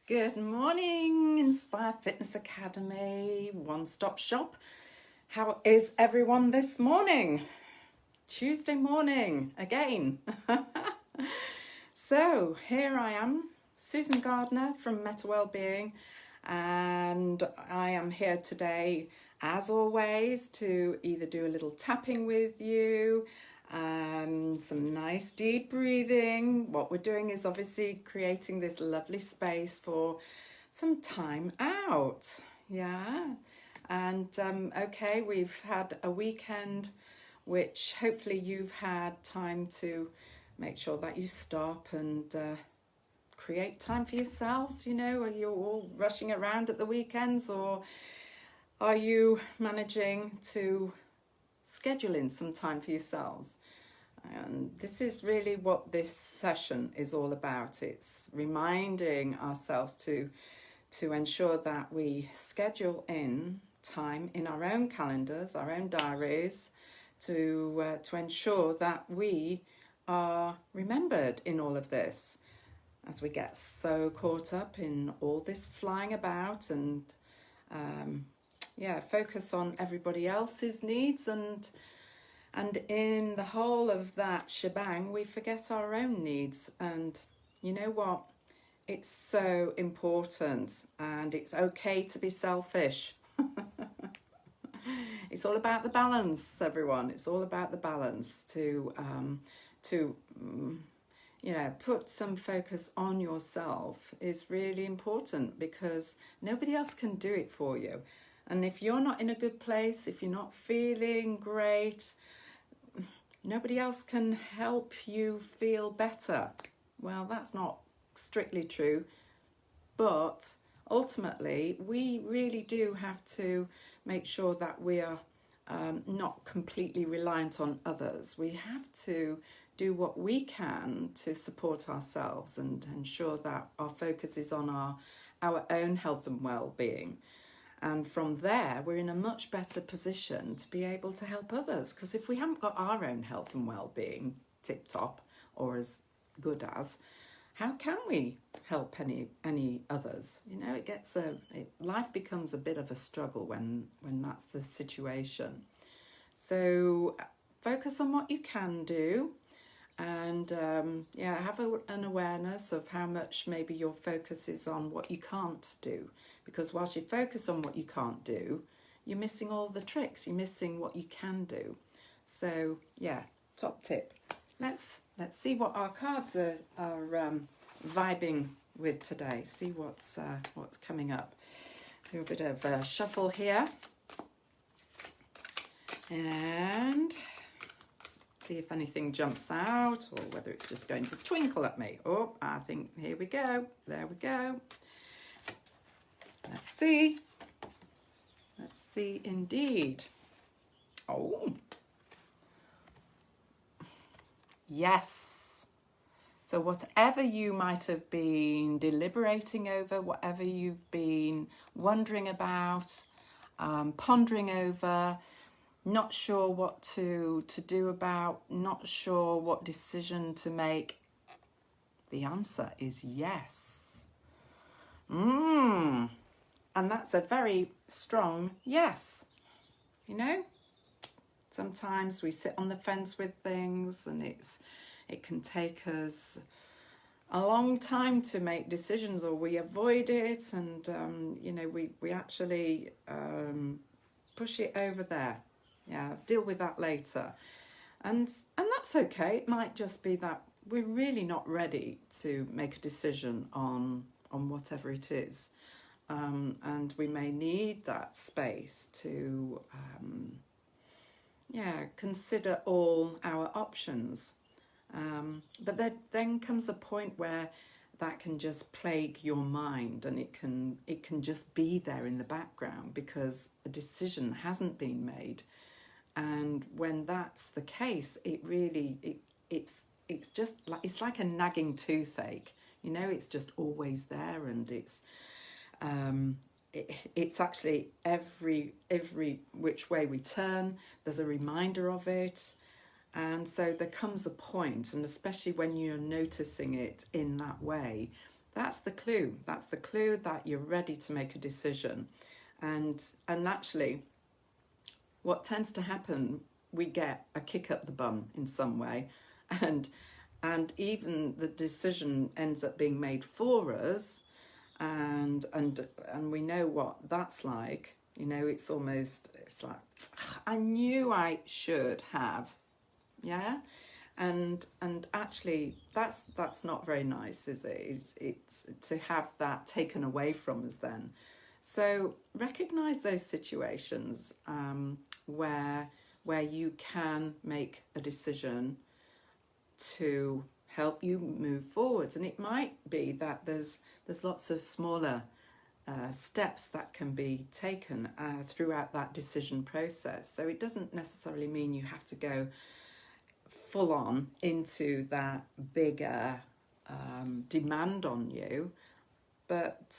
Good morning, Inspire Fitness Academy, one-stop shop. How is everyone this morning? Tuesday morning again. So here I am, Susan Gardner from Wellbeing, and I am here today, as always, to either do a little tapping with you, some nice deep breathing. What we're doing is obviously creating this lovely space for some time out. Yeah. And okay, we've had a weekend which hopefully you've had time to make sure that you stop and create time for yourselves. Are you all rushing around at the weekends, or are you managing to schedule in some time for yourselves? And this is really what this session is all about. It's reminding ourselves to ensure that we schedule in time in our own calendars, our own diaries, to ensure that we are remembered in all of this, as we get so caught up in all this flying about and focus on everybody else's needs, and in the whole of that shebang we forget our own needs. And you know what? It's so important, and it's okay to be selfish. It's all about the balance, everyone. It's all about the balance to put some focus on yourself is really important, because nobody else can do it for you. And if you're not in a good place, if you're not feeling great, nobody else can help you feel better. Well, that's not strictly true, but ultimately we really do have to make sure that we are not completely reliant on others. We have to do what we can to support ourselves and ensure that our focus is on our own health and well-being. And from there, we're in a much better position to be able to help others. Because if we haven't got our own health and well-being tip-top or as good as, how can we help any others? Life becomes a bit of a struggle when that's the situation. So focus on what you can do, and have an awareness of how much maybe your focus is on what you can't do. Because whilst you focus on what you can't do, you're missing all the tricks. You're missing what you can do. So top tip. Let's see what our cards are vibing with today. See what's coming up. Do a bit of a shuffle here, and see if anything jumps out, or whether it's just going to twinkle at me. Oh, I think here we go. There we go. Let's see. Let's see indeed. Oh. Yes. So whatever you might have been deliberating over, whatever you've been wondering about, pondering over, not sure what to do about, not sure what decision to make, the answer is yes. And that's a very strong yes. Sometimes we sit on the fence with things, and it can take us a long time to make decisions, or we avoid it, and we actually push it over there. Deal with that later, and that's okay. It might just be that we're really not ready to make a decision on whatever it is, and we may need that space to consider all our options. But then comes a point where that can just plague your mind, and it can just be there in the background because a decision hasn't been made. And when that's the case, it's just like, it's like a nagging toothache. It's just always there, and it's actually every which way we turn, there's a reminder of it. And so there comes a point, and especially when you're noticing it in that way, that's the clue. That's the clue that you're ready to make a decision. And actually, what tends to happen, we get a kick up the bum in some way, and even the decision ends up being made for us, and we know what that's like. You know, it's like, I knew I should have, yeah. And actually, that's not very nice, is it? It's to have that taken away from us then. So recognize those situations where you can make a decision to help you move forwards, and it might be that there's lots of smaller steps that can be taken throughout that decision process. So it doesn't necessarily mean you have to go full on into that bigger demand on you, but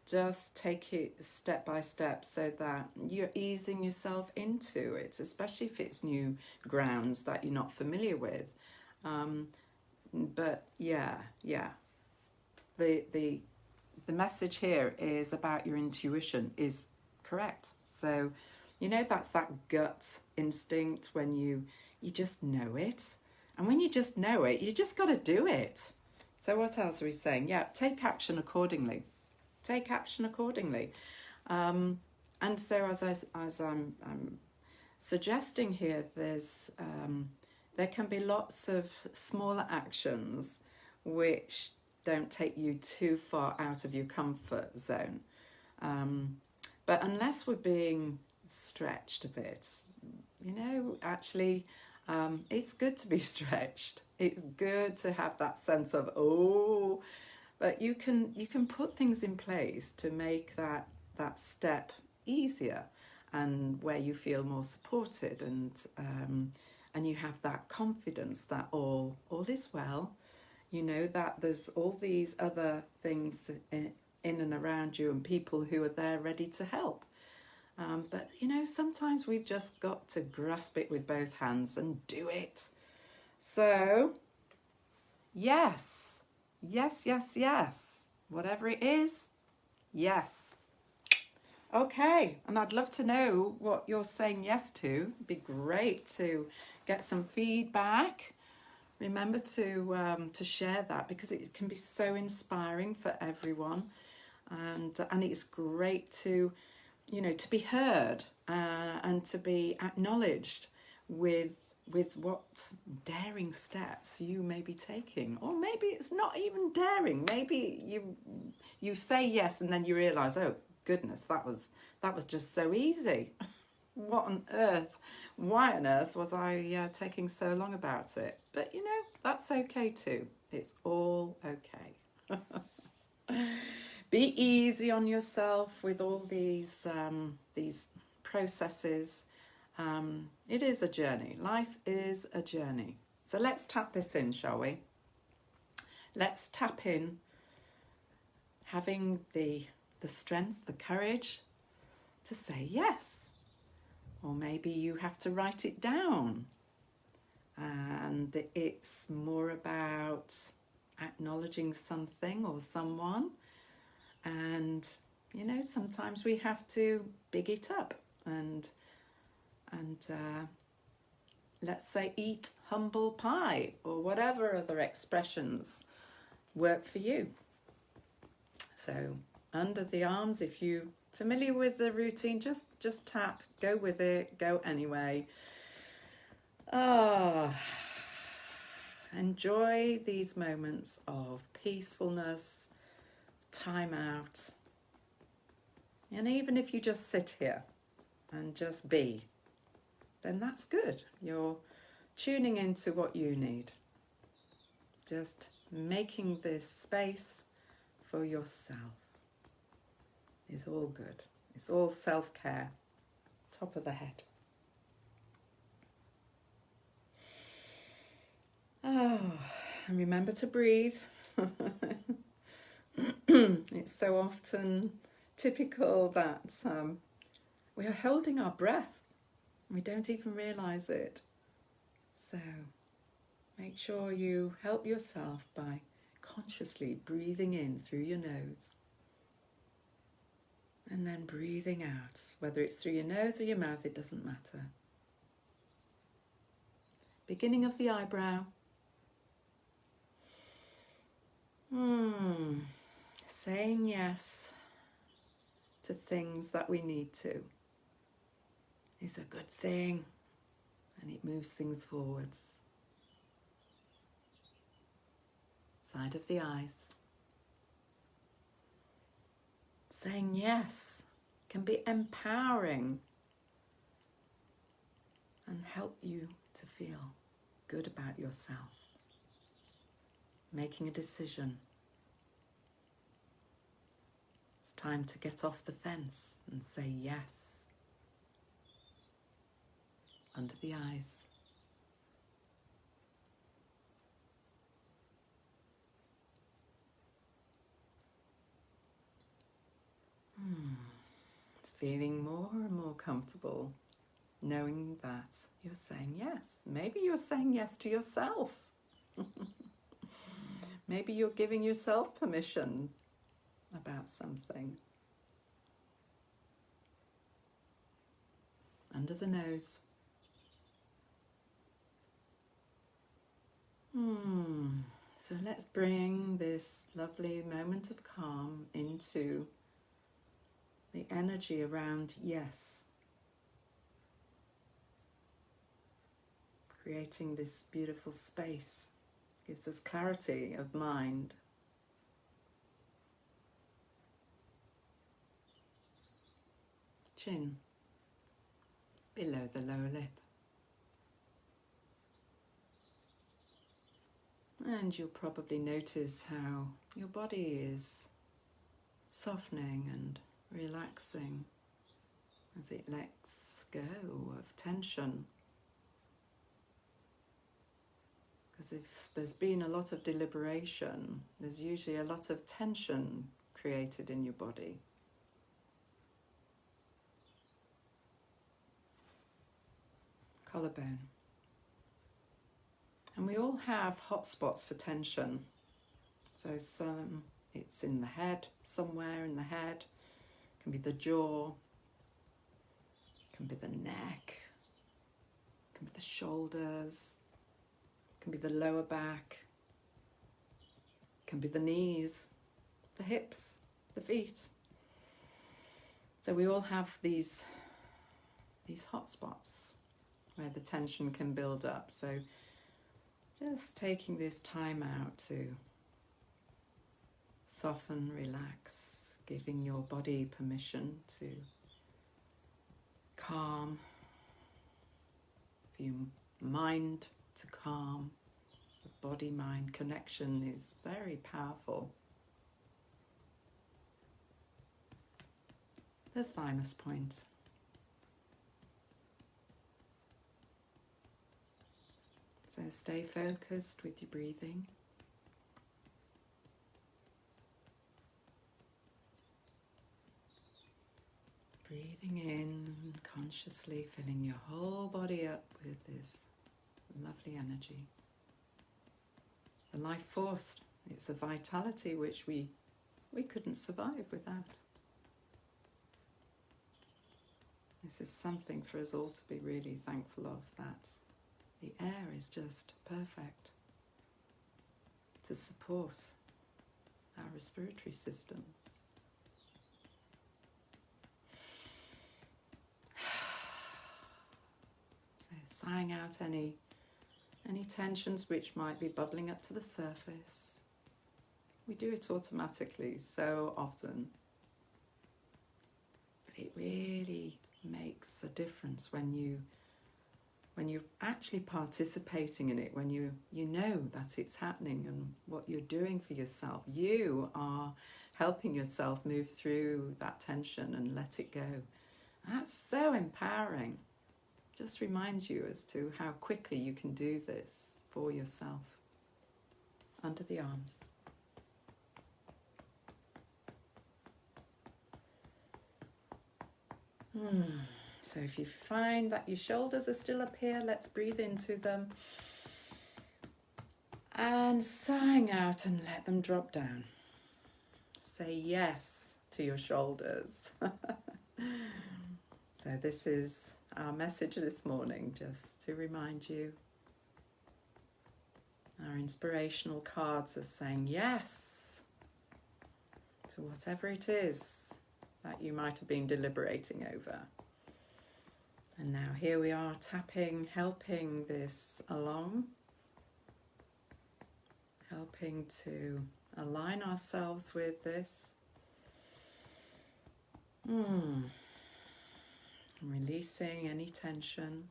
just take it step by step so that you're easing yourself into it, especially if it's new grounds that you're not familiar with. But yeah, the message here is about your intuition is correct. So, you know, that's that gut instinct when you just know it. And when you just know it, you just got to do it. So what else are we saying? Yeah, take action accordingly. Take action accordingly. And so as I'm suggesting here, there can be lots of smaller actions which don't take you too far out of your comfort zone. But unless we're being stretched a bit, you know, actually, it's good to be stretched. It's good to have that sense of, oh, but you can put things in place to make that step easier, and where you feel more supported, and you have that confidence that all is well. You know that there's all these other things in and around you and people who are there ready to help. But, you know, sometimes we've just got to grasp it with both hands and do it. So, yes. Whatever it is, yes. Okay, and I'd love to know what you're saying yes to. It'd be great to get some feedback. Remember to share that, because it can be so inspiring for everyone, and it's great to, you know, to be heard and to be acknowledged with what daring steps you may be taking. Or maybe it's not even daring. Maybe you say yes and then you realise, oh goodness, that was just so easy. What on earth? Why on earth was I taking so long about it? But, you know, that's okay too. It's all okay. Be easy on yourself with all these processes. It is a journey. Life is a journey. So let's tap this in, shall we? Let's tap in having the strength, the courage to say yes. Or maybe you have to write it down. And it's more about acknowledging something or someone. And, you know, sometimes we have to big it up and let's say eat humble pie, or whatever other expressions work for you. So under the arms, if you're familiar with the routine, just tap, go with it, go anyway. Enjoy these moments of peacefulness, time out. And even if you just sit here and just be, then that's good. You're tuning into what you need. Just making this space for yourself is all good. It's all self-care. Top of the head. Oh, and remember to breathe. It's so often typical that we are holding our breath. We don't even realise it. So make sure you help yourself by consciously breathing in through your nose and then breathing out. Whether it's through your nose or your mouth, it doesn't matter. Beginning of the eyebrow. Saying yes to things that we need to is a good thing, and it moves things forwards. Side of the eyes. Saying yes can be empowering and help you to feel good about yourself. Making a decision. It's time to get off the fence and say yes. Under the eyes. It's feeling more and more comfortable knowing that you're saying yes. Maybe you're saying yes to yourself. Maybe you're giving yourself permission about something. Under the nose. So let's bring this lovely moment of calm into the energy around yes. Creating this beautiful space gives us clarity of mind. Chin below the lower lip. And you'll probably notice how your body is softening and relaxing as it lets go of tension. Because if there's been a lot of deliberation, there's usually a lot of tension created in your body. Collarbone. And we all have hot spots for tension. So some it's in the head, somewhere in the head. It can be the jaw, it can be the neck, it can be the shoulders, it can be the lower back, it can be the knees, the hips, the feet. So we all have these hot spots where the tension can build up. So just taking this time out to soften, relax, giving your body permission to calm, for your mind to calm. The body-mind connection is very powerful. The thymus point. So stay focused with your breathing. Breathing in, consciously filling your whole body up with this lovely energy. The life force, it's a vitality which we couldn't survive without. This is something for us all to be really thankful of, that the air is just perfect to support our respiratory system. So sighing out any tensions which might be bubbling up to the surface. We do it automatically so often, but it really makes a difference when you're actually participating in it, when you know that it's happening and what you're doing for yourself. You are helping yourself move through that tension and let it go. That's so empowering. Just reminds you as to how quickly you can do this for yourself. Under the arms. So if you find that your shoulders are still up here, let's breathe into them. And sighing out and let them drop down. Say yes to your shoulders. So this is our message this morning, just to remind you. Our inspirational cards are saying yes to whatever it is that you might have been deliberating over. And now here we are tapping, helping this along, helping to align ourselves with this. Releasing any tension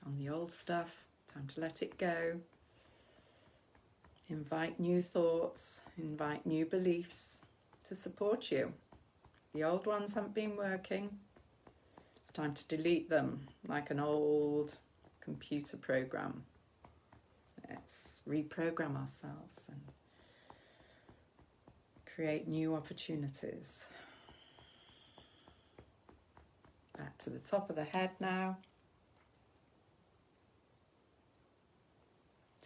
on the old stuff, time to let it go. Invite new thoughts, invite new beliefs to support you. The old ones haven't been working. It's time to delete them like an old computer program. Let's reprogram ourselves and create new opportunities. Back to the top of the head now.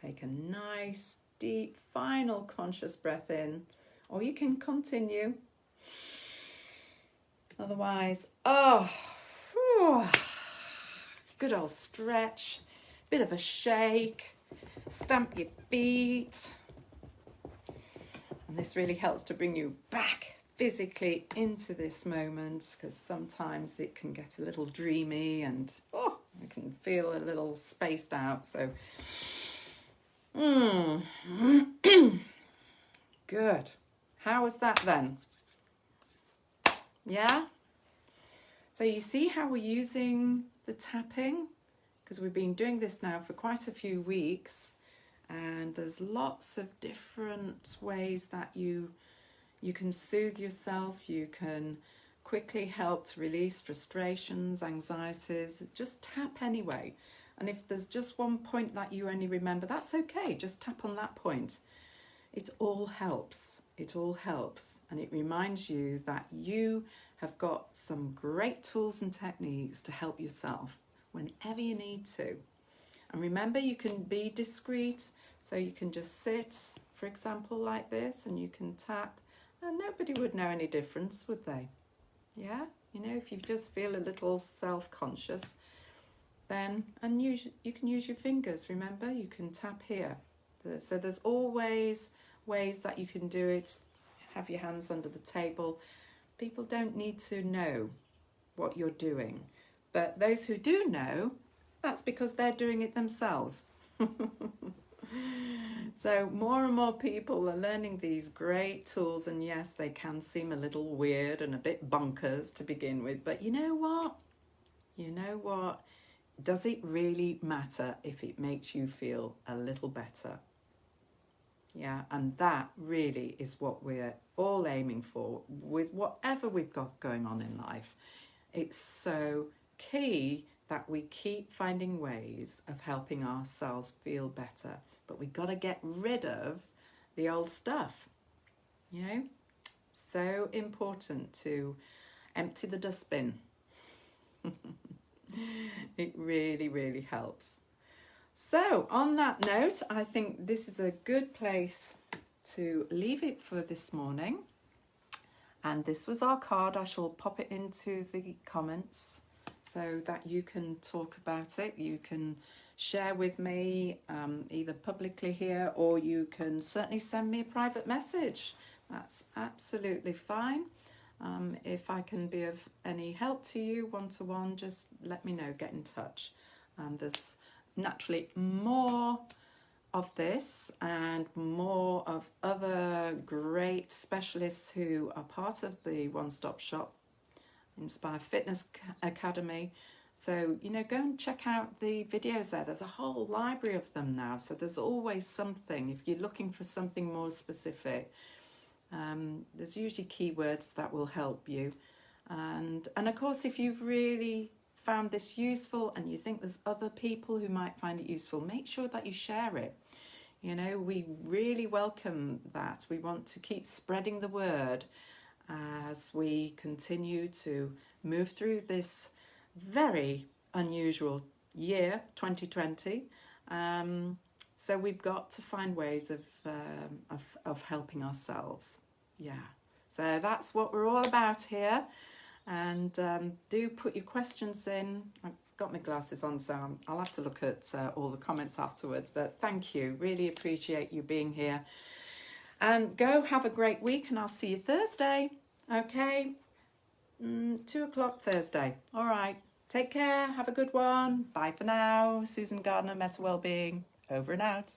Take a nice, deep, final conscious breath in, or you can continue. Otherwise, good old stretch, bit of a shake, stamp your feet. And this really helps to bring you back physically into this moment, because sometimes it can get a little dreamy and I can feel a little spaced out. So good. How was that then? Yeah? So you see how we're using the tapping? Because we've been doing this now for quite a few weeks, and there's lots of different ways that you can soothe yourself, you can quickly help to release frustrations, anxieties. Just tap anyway. And if there's just one point that you only remember, that's okay, just tap on that point. It all helps. It all helps. And it reminds you that you have got some great tools and techniques to help yourself whenever you need to. And remember, you can be discreet. So you can just sit, for example, like this, and you can tap, and nobody would know any difference, would they? Yeah? You know, if you just feel a little self-conscious, then, and you can use your fingers, remember? You can tap here. So there's always ways that you can do it. Have your hands under the table. People don't need to know what you're doing. But those who do know, that's because they're doing it themselves. So more and more people are learning these great tools, and yes, they can seem a little weird and a bit bonkers to begin with, but you know what? Does it really matter if it makes you feel a little better? Yeah, and that really is what we're all aiming for with whatever we've got going on in life. It's so key that we keep finding ways of helping ourselves feel better. But we've got to get rid of the old stuff, you know? So important to empty the dustbin. It really, really helps. So on that note, I think this is a good place to leave it for this morning. And this was our card. I shall pop it into the comments so that you can talk about it. You can share with me either publicly here, or you can certainly send me a private message. That's absolutely fine. If I can be of any help to you one-to-one, just let me know, get in touch. There's naturally more of this and more of other great specialists who are part of the one-stop shop Inspire Fitness Academy. So, you know, go and check out the videos there. There's a whole library of them now. So there's always something. If you're looking for something more specific, there's usually keywords that will help you. And of course, if you've really found this useful and you think there's other people who might find it useful, make sure that you share it. You know, we really welcome that. We want to keep spreading the word as we continue to move through this very unusual year, 2020. So we've got to find ways of helping ourselves. Yeah. So that's what we're all about here. And do put your questions in. I've got my glasses on, so I'll have to look at all the comments afterwards. But thank you. Really appreciate you being here. And go have a great week, and I'll see you Thursday. Okay? 2 o'clock Thursday. All right. Take care. Have a good one. Bye for now. Susan Gardner, Meta Wellbeing. Over and out.